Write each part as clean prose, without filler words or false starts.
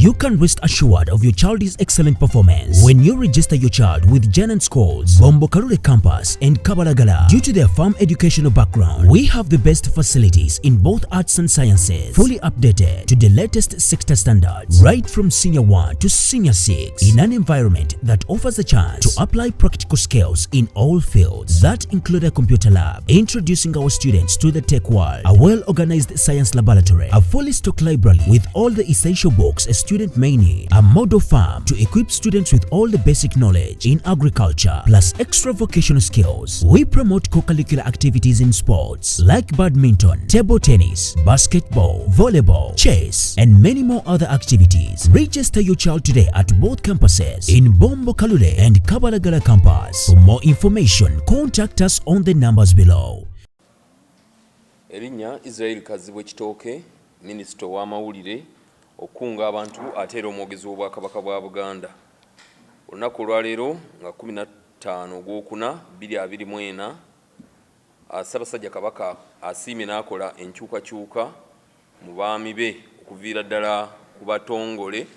You can rest assured of your child's excellent performance when you register your child with Janan Schools, Eggombolola campus and Kabaka. Due to their firm educational background, we have the best facilities in both arts and sciences, fully updated to the latest sector standards, right from Senior 1 to Senior 6, in an environment that offers a chance to apply practical skills in all fields. That include a computer lab, introducing our students to the tech world, a well-organized science laboratory, a fully stocked library with all the essential books a student may need, a model farm to equip students with all the basic knowledge in agriculture, plus extra vocational skills. We promote co-curricular activities in sports like badminton, table tennis, basketball, volleyball, chess, and many more other activities. Register your child today at both campuses in Eggombolola and Kabaka campus. For more information, contact us on the numbers below. Erinnya Israel Kazibwe Kitooke, Minisita w'amawulire okunga abantu ate era omwogezi w'Obwakabaka bwa Buganda. Olunaku olwaleero nga 15 Ogwokuna 2024, Ssaabasajja Kabaka asiimye n'akola enkyukakyuka mu baami be okuviira ddala ku batongole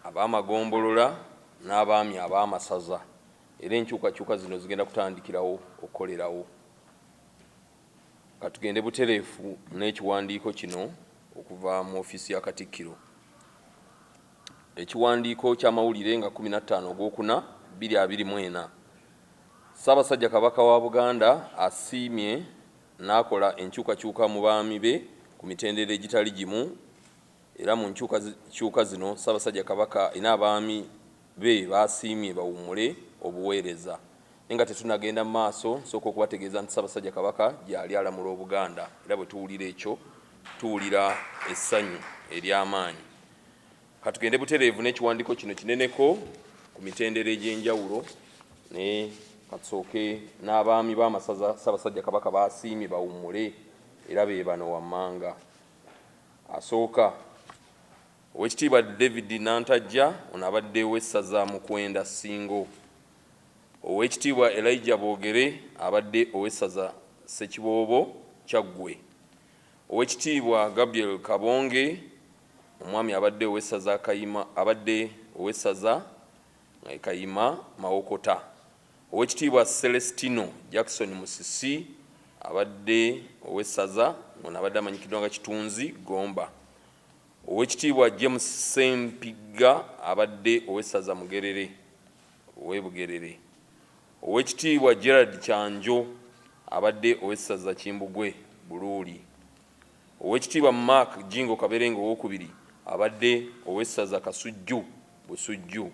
ab'amagombolola n'abaami ab'amasaza, era enkyukakyuka zino zigenda kutandikirawo okukolerawo. Katugende butereefu n'ekiwandiiko kino okuva mu ofiisi ya Katikkiro. Ekiwandiiko ky'amawulire nga 15 Ogwokuna 2024. Ssaabasajja Kabaka wa Buganda asiimye n'akola enkyukakyuka mu baami be ku mitendera egitali gimu, era mu nkyukakyuka zino Ssaabasajja Kabaka ina abaami be basiimye bawummule obuweereza. Nga tetunagenda mu maaso, nsooka okubategeeza nti Ssaabasajja Kabaka gy'ali alamula Obuganda, era bwe tuwulira ekyo tuwulira essanyu ery'amaanyi. Katugende butereevu n'ekiwandiiko kino kineneko ku mitendera egy'enjawulo, ne katusooke n'abaami b'amasaza Ssaabasajja Kabaka basiimye bawummule era be bano wammanga. Asooka Oweekitiibwa David Nantajja, ono abadde ow'essaza Mukwenda Ssingo. Oweekitiibwa Elijah Boogere abadde ow'essaza Ssekiboobo Kyaggwe. Oweekitiibwa Gabriel Kabonge, omwami abadde ow'essaza Kayima Mawokota. Oweekitiibwa Celestino Jackson Musisi abadde ow'essaza, ono abadde amanyikiddwa nga Kitunzi Gomba. Oweekitiibwa James Sempigga abadde ow'essaza Mugerere Bugerere. Oweekitiibwa Gerard Kyanjo abadde ow'essaza Kimbugwe Buluuli. Oweekitiibwa Mark Jingo Kaberengo owookubiri abadde ow'essaza Kasujju Busujju.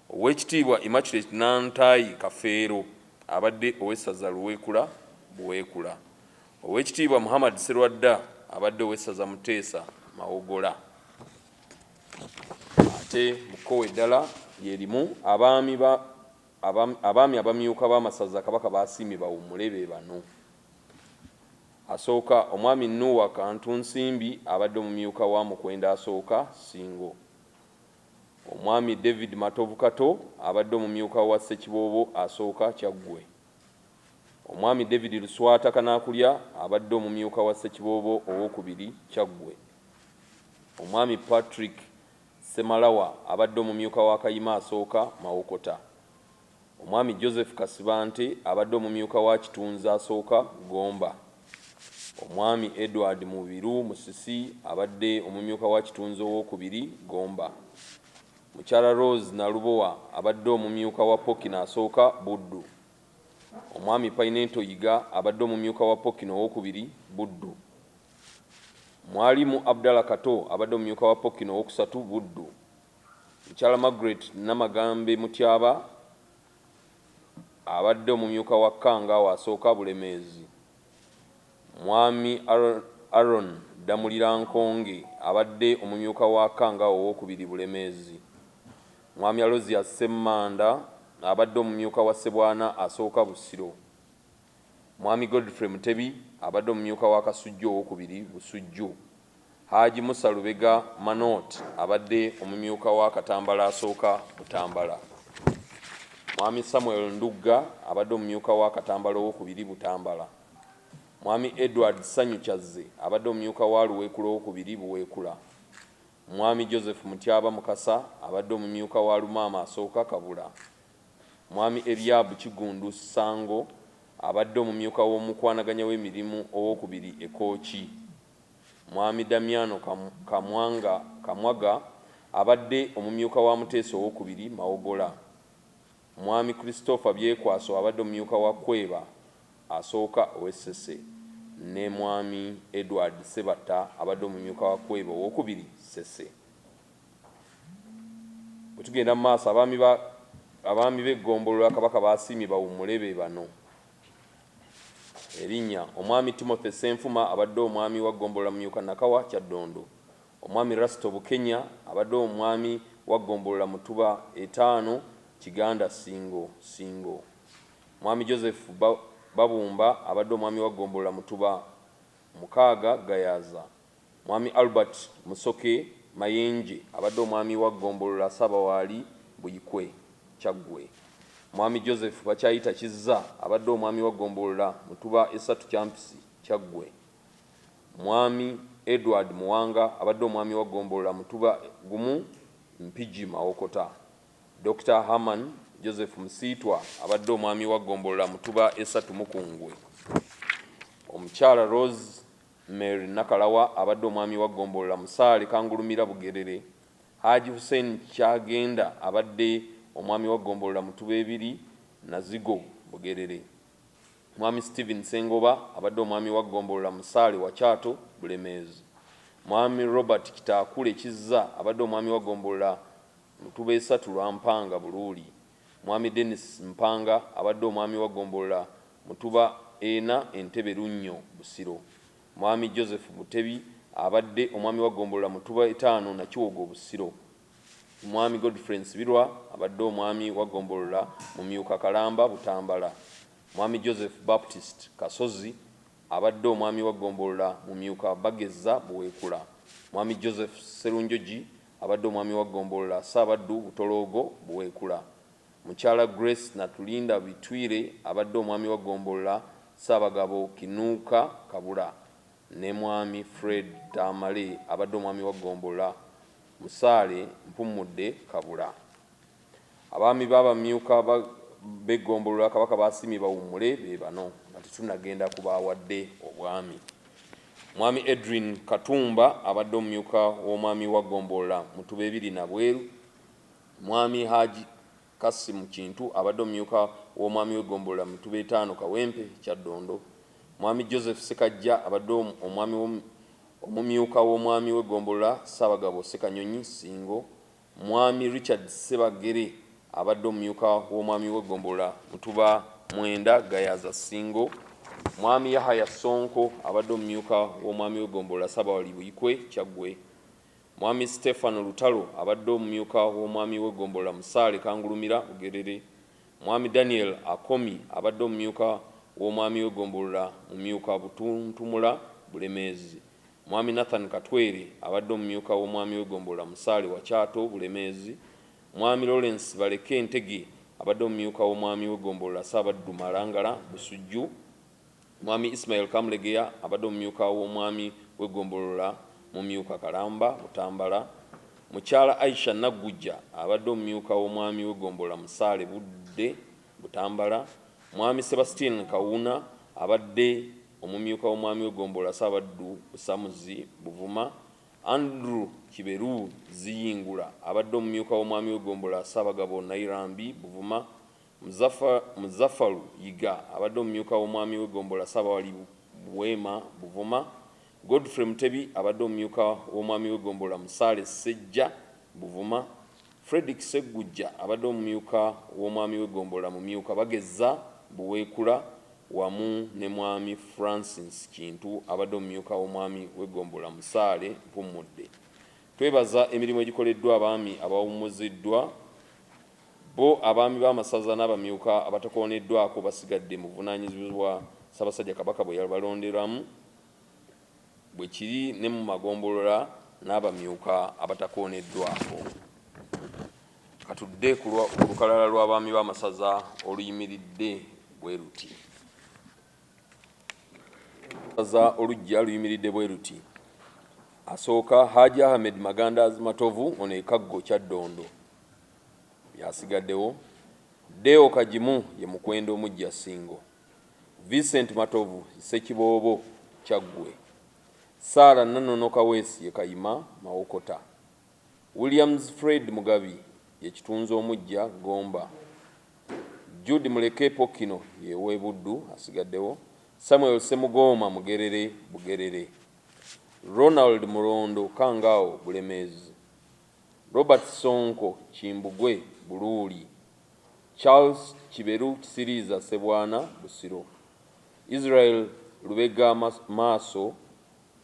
Oweekitiibwa Immaculate Nantayi Kafeero abadde ow'essaza Luweekula Buweekula. Oweekitiibwa Muhammad Serwadda abadde ow'essaza Muteesa Mawogola. Ate mukowe ddala lyerimu abaami abamyuka b'amasaza Kabaka basiimye bawummule be bano. Asooka omwami Nuwa Kantunsimbi abadde omumyuka wa Mukwenda asooka Singo. Omwami David Matovu Kato abadde omumyuka wa Ssekiboobo asooka Kyaggwe. Omwami David Luswata Kanaakulya abadde omumyuka wa Ssekiboobo owookubiri Kyaggwe. Omwami Patrick Semalawa abadde omumyuka wa Kayima asooka Mawokota. Omwami Joseph Kasibante abadde omumyuka wa Kitunzi asooka Gomba. Omwami Edward Mubiru Musisi abadde omumyuka wa Kitunzi owookubiri Gomba. Mukyala Rose Nalubowa abadde omumyuka wa Pokino asooka Buddu. Omwami Painento Yiga abadde omumyuka wa Pokino owookubiri Buddu. Mwalimu Abdalla Kato abadde omumyuka wa Pokino owookusatu Buddu. Mukyala Margaret Namagambe Mutyaba abadde omumyuka wa Kanga asooka Bulemeezi. Mwami Aaron Damulira Nkonge abadde omumyuka wa Kanga owookubiri Bulemeezi. Mwami Alozia Semmanda abadde omumyuka wa Sebwana asooka Busiro. Mwami Godfrey Mutebi abadde omumyuka wa Kasujju owookubiri Busujju. Haji Musa Lubega Manot abadde omumyuka wa Katambala asooka Butambala. Mwami Samuel Ndugga abadde omumyuka wa Katambala owookubiri Butambala. Mwami Edward Sanyukyazze abadde omumyuka wa Luweekula owookubiri Buweekula. Mwami Joseph Mutyaba Mukasa abadde omumyuka wa Lumaama asooka Kabula. Mwami Eliabu Kigundu Sango abadde omumyuka w'omukwanaganya w'emirimu owokubiri Ekooki. Mwami Damiano Kamwaga abadde omumyuka wa Muteesa owokubiri Mawogola. Mwami Christopher Byekwaso abadde omumyuka wa Kweba asooka ow'Essese, ne Mwami Edward Sebatta abadde omumyuka wa Kweba owokubiri Ssese. Bwe tugenda mu maaso abaami b'Eggombolola Kabaka basiimye bawummule be bano. Erinnya Omwami Timothy Senfuma abadde omwami wa Ggombolola Mumyuka Nakawa Kyaddondo. Omwami Rasito Bukenya abadde omwami wa Ggombolola Mutuba 5 Kiganda Singo. Mwami Joseph Babumba abadde omwami wa Ggombolola Mutuba 6 Gayaza. Mwami Albert Musoke Mayenje abadde omwami wa Ggombolola Sabawaali Buyikwe Kyaggwe. Mwami Joseph Bakyayita Kizza abadde omwami wa Ggombolola Mutuba 3 Kyampisi Kyaggwe. Mwami Edward Muwanga abadde omwami wa Ggombolola Mutuba 1 Mpigi Mawokota. Dr. Haman Joseph Msiitwa abadde omwami wa Ggombolola Mutuba 3 Mukungwe. Omukyala Rose Mary Nakalawa abadde omwami wa Ggombolola Musaale Kangulumira Bugerere. Haji Hussein Kyagenda abadde omwami wa Ggombolola Mutuba 2 Nazigo Bugerere. Mwami Stephen Sengoba abadde omwami wa Ggombolola Musaale wa Kyato Bulemeezi. Mwami Robert Kitakule Kizza abadde omwami wa Ggombolola Mutuba 3 Lwampanga Buluuli. Mwami Dennis Mpanga abadde omwami wa Ggombolola Mutuba 4 Entebe Lunnyo Busiro. Mwami Joseph Butebi abadde omwami wa Ggombolola Mutuba 5 Nakiwogo Busiro. Mwami Godfrey Nsibirwa abadde omwami wa Ggombolola Mumyuka Kalamba Butambala. Mwami Joseph Baptist Kasozi abadde omwami wa Ggombolola Mumyuka Bageza Buweekula. Mwami Joseph Serunjoji abadde omwami wa Ggombolola Saabaddu Butologo Buweekula. Mukyala Grace Natulinda Bitwire abadde omwami wa Ggombolola Saabagabo Kinuuka Kabula. Ne Mwami Fred Tamale abadde omwami wa Ggombolola Musaale Mpumudde Kabula. Abaami b'abamyuka b'Eggombolola Kabaka basiimye bawummule be bano nga tetunagenda kubaawadde obwami. Mwami Edwin Katumba abadde omumyuka w'omwami wa Ggombolola Mutuba 2 na Bweru. Mwami Haji Kasimu Kintu abadde omumyuka w'omwami w'Eggombolola Mutuba 5 Kawempe Kyaddondo. Mwami Joseph Sekajja abadde omumyuka w'omwami w'Eggombolola Saabagabo Sekanyonyi Singo. Mwami Richard Sebagere abadde omumyuka w'omwami w'Eggombolola Mutuba 9 Gayaza Singo. Mwami Yahaya Sonko abadde omumyuka w'omwami w'Eggombolola Sabawaali Buyikwe Kyaggwe. Mwami Stefano Lutalo abadde omumyuka w'omwami w'Eggombolola Musaale Kangulumira Bugerere. Mwami Daniel Akomi abadde omumyuka w'omwami w'Eggombolola Mumyuka Butuntumula Bulemeezi. Mwami Nathan Katwere abadde omumyuka w'omwami w'Eggombolola Musaale wa Kyato Bulemeezi. Mwami Lawrence Baleke Ntege abadde omumyuka w'omwami w'Eggombolola Saabaddu Malangala Busujju. Mwami Ismail Kamulegeya abadde omumyuka w'omwami w'Eggombolola Mumyuka Kalamba Butambala. Mukyala Aisha Nagujja abadde omumyuka w'omwami w'Eggombolola Musaale Budde Butambala. Mwami Sebastian Kawuna abadde omumyuka w'omwami w'Eggombolola Saabaddu Busamuzi Buvuma. Andrew Kiberu Ziyingula abadde omumyuka w'omwami w'Eggombolola Saabagabo Nairambi Buvuma. Muzaffaru Yiga abadde omumyuka w'omwami w'Eggombolola Sabawaali Buweema Buvuma. Godfrey Mutebi abadde omumyuka w'omwami w'Eggombolola Musaale Sejja Buvuma. Fredrick Segujja abadde omumyuka w'omwami w'Eggombolola Mumyuka Bageza Buweekula wamu ne Mwami Francis Kintu abadde omumyuka w'omwami w'Eggombolola Musaale Mpumudde. Twebaza emirimu egikoleddwa abaami abawummuziddwa. Bo abaami b'amasaza n'abamyuka abatakooneddwako basigadde mu buvunaanyizibwa Ssaabasajja Kabaka bwe yabalonderamu, bwe kiri ne mu magombolola n'abamyuka abatakooneddwako. Katudde ku lukalala lw'abaami b'amasaza oluyimiridde bwe luti. Olukalala olujja luyimiridde bwe luti. asooka Haji Ahmed Magandazi Matovu ono ekaggo kya Ddondo yasigaddewo. Deo Kajimu ye Mukwendo omujja Singo. Vincent Matovu Sekiboobo Kyaggwe. Sara Nanono Kaweesi ye Kayima Mawokota. Williams Fred Mugabi ye Kitunzi omujja Gomba. Jude Muleke Pokino ye Webuddu asigaddewo. Samuel Semugoma Mugerere Bugerere. Ronald Murondo Kangao Bulemezi. Robert Sonko Kimbugwe Bululi. Charles Kiberu Kisiriza Sebwana Busiro. Israel Lubega Maso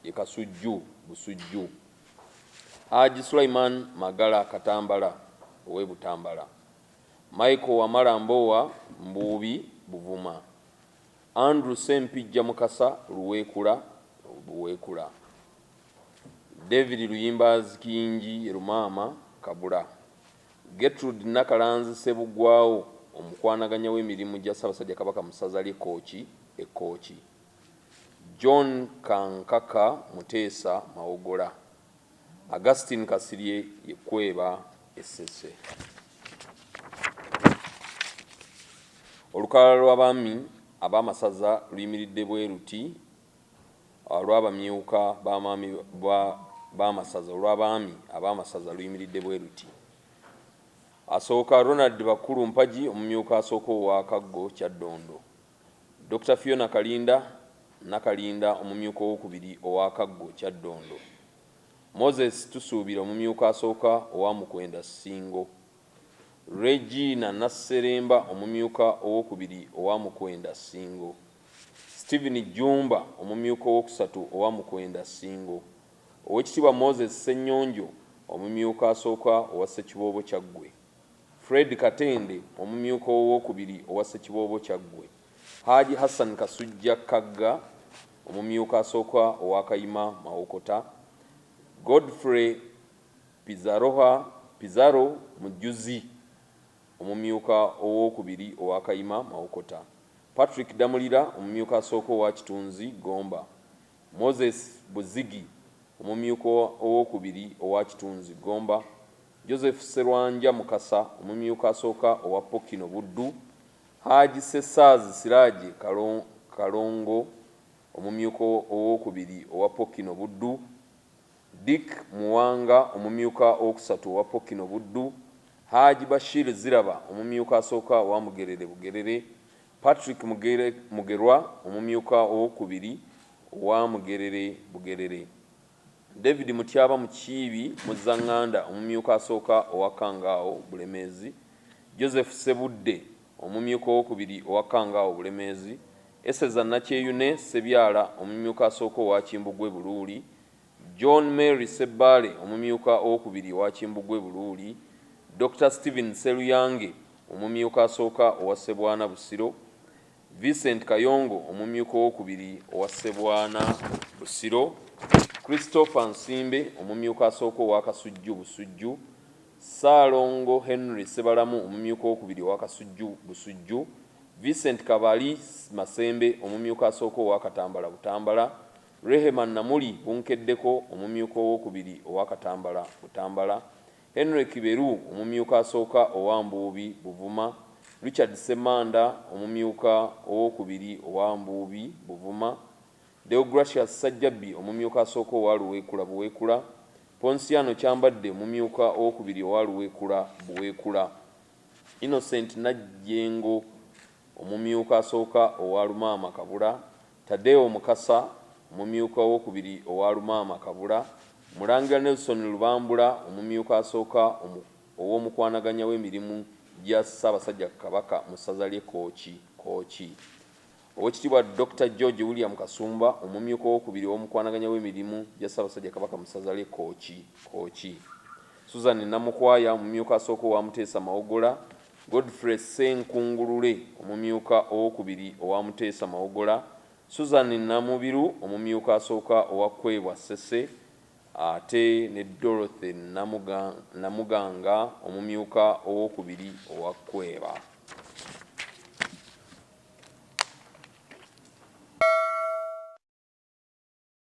ye Kasujju Busujju. Haji Sulaiman Magala Katambala owe Butambala. Michael Wamala Mbowa Mbubi Buvuma. Andrew Sempijja Mukasa Luwekula Buwekula. David Luyimbazi Kingi Rumama Kabula. Gertrude Nakalanzi Sebugwawo omukwanaganya w'emirimu gya Ssaabasajja Kabaka Masaza Kooki Ekooki. John Kankaka Muteesa Mawogola. Augustine Kasirye Yekweba Essese. Olukalala lw'abaami ab'amasaza luyimiridde bwe luti olw'abamyuka b'amaami b'amasaza olw'abaami ab'amasaza luyimiridde bwe luti. Asooka Ronald Bakulu Mpaji omumyuka asooka owa Kaggo kya Ddondo. Dr. Fiona Kalinda Nakalinda omumyuka owokubiri owa Kaggo kya Ddondo. Moses Tusuubira omumyuka asooka owa Mukwenda Singo. Regina Nasseremba omumyuka owokubiri owa Mukwenda Singo. Stephen Jumba omumyuka owokusatu owa Mukwenda Singo. Owekitiibwa Moses Ssenyonjo omumyuka asooka owa Ssekiboobo Kyaggwe. Fred Katende omumyuka owokubiri owa Ssekiboobo Kyaggwe. Haji Hassan Kasujja Kagga omumyuka asooka owa Kayima Mawokota. Godfrey Pizarro Mujuzi omumyuka owokubiri owa Kayima Mawokota. Patrick Damulira omumyuka asooka owa Kitunzi Gomba. Moses Buzigi omumyuka owokubiri owa Kitunzi Gomba. Joseph Serwanja Mukasa omumyuka asooka owa Pokino Buddu. Haji Sessazi Siraje Kalongo omumyuka owokubiri owa Pokino Buddu. Dick Muwanga omumyuka owokusatu owa Pokino Buddu. Haji Bashir Ziraba omumyuka asooka owa Mugerere Bugerere. Patrick Mugerwa omumyuka owokubiri owa Mugerere Bugerere. David Mutyaba Mukiibi Muzanganda omumyuka asooka owa Kangao Bulemezi. Joseph Sebudde omumyuka owokubiri owa Kangao Bulemezi. Eseza Nakyeyune Sebyala omumyuka asooka owa Kimbugwe Buluuli. John Mary Sebbale omumyuka owokubiri owa Kimbugwe Buluuli. Dr. Stephen Seruyange omumyuka asooka owa Sebwana Busiro. Vincent Kayongo omumyuka owokubiri owa Sebwana Busiro. Christopher Nsimbe omumyuka asooka owa Kasujju Busujju. Saalongo Henry Sebalamu omumyuka owokubiri owa Kasujju Busujju. Vincent Kabali Masembe omumyuka asooka owa Katambala Butambala. Rehema Namuli Bunkeddeko omumyuka owokubiri owa Katambala Butambala. Henry Kiberu omumyuka asooka owa Mbuubi Buvuma. Richard Semanda omumyuka owokubiri owa Mbuubi Buvuma. Deogracious Sajjabbi omumyuka asooka owa Luweekula Buweekula. Ponsiano Kyambadde omumyuka owokubiri owa Luweekula Buweekula. Innocent Najjengo omumyuka asooka owa Lumaama Kabula. Tadeo Mukasa omumyuka owokubiri owa Lumaama Kabula. Mulangira Nelson Lubambula omumyuka asooka ow'omukwanaganya w'emirimu gya Ssaabasajja Kabaka mu ssaza ly'e Kooki. Owekitiibwa Dr. George William Kasumba omumyuka owokubiri ow'omukwanaganya w'emirimu gya Ssaabasajja Kabaka mu ssaza ly'e Kooki. Susan Namukwaya omumyuka asooka owa Muteesa Mawogola. Godfrey Senkungulule omumyuka owokubiri owa Muteesa Mawogola. Susan Namubiru omumyuka asooka owa Kwebwa Ssese. Ate ne Dorothy Namuganga omumyuka owokubiri owa Kweba.